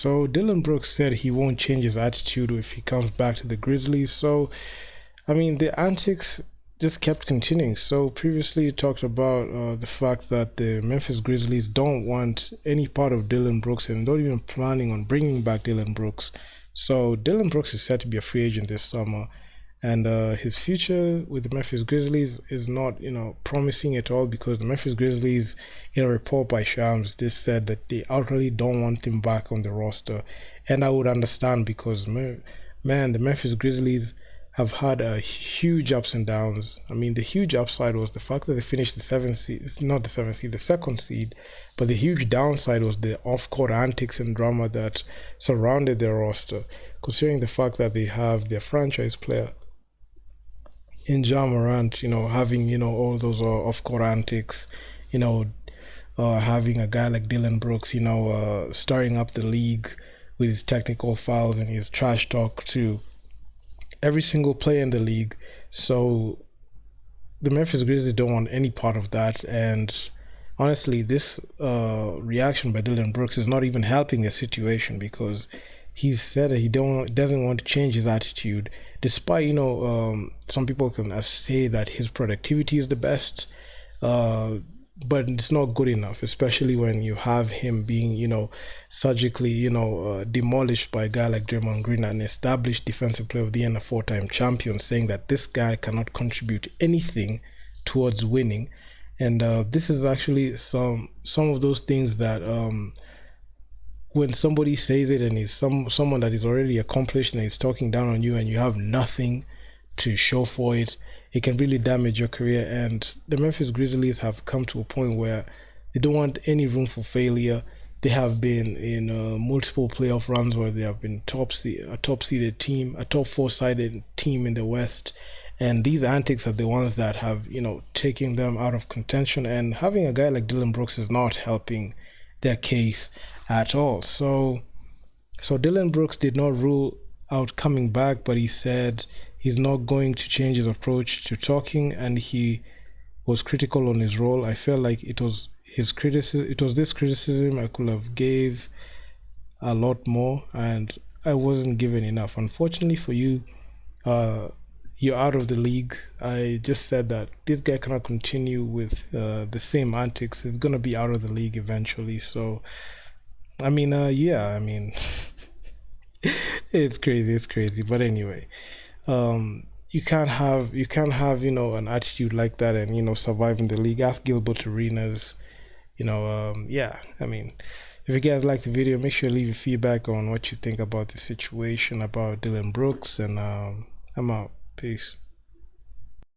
So Dillon Brooks said he won't change his attitude if he comes back to the Grizzlies. So I mean, the antics just kept continuing. So previously, you talked about the fact that the Memphis Grizzlies don't want any part of Dillon Brooks and not even planning on bringing back Dillon Brooks. So Dillon Brooks is set to be a free agent this summer, and his future with the Memphis Grizzlies is not, promising at all because the Memphis Grizzlies, in a report by Shams, they said that they outright don't want him back on the roster, and I would understand because man, the Memphis Grizzlies have had a huge ups and downs. I mean, the huge upside was the fact that they finished the seventh seed, not the seventh seed, the second seed. But the huge downside was the off-court antics and drama that surrounded their roster, considering the fact that they have their franchise player in Ja Morant, having all those off-court antics, you know, having a guy like Dillon Brooks, stirring up the league with his technical fouls and his trash talk to every single player in the league. So the Memphis Grizzlies don't want any part of that. And honestly, this reaction by Dillon Brooks is not even helping the situation because he's said that he doesn't want to change his attitude, despite some people can say that his productivity is the best. Uh, but it's not good enough, especially when you have him being, surgically, demolished by a guy like Draymond Green, an established defensive player of the year and a four-time champion, saying that this guy cannot contribute anything towards winning. And this is actually some of those things that when somebody says it and is someone that is already accomplished and is talking down on you and you have nothing to show for it, it can really damage your career. And the Memphis Grizzlies have come to a point where they don't want any room for failure. They have been in multiple playoff runs where they have been a top-seeded team, a top four-sided team in the West. And these antics are the ones that have, taken them out of contention. And having a guy like Dillon Brooks is not helping their case at all. So Dillon Brooks did not rule out coming back, but he said he's not going to change his approach to talking, and he was critical on his role. I felt like it was this criticism I could have gave a lot more, and I wasn't given enough. Unfortunately for you, you're out of the league. I just said that this guy cannot continue with the same antics. He's gonna be out of the league eventually. So, I mean, yeah, I mean, it's crazy. But anyway, you can't have an attitude like that and survive in the league. Ask Gilbert Arenas. Yeah. I mean, if you guys like the video, make sure to leave your feedback on what you think about the situation about Dillon Brooks, and I'm out. Peace.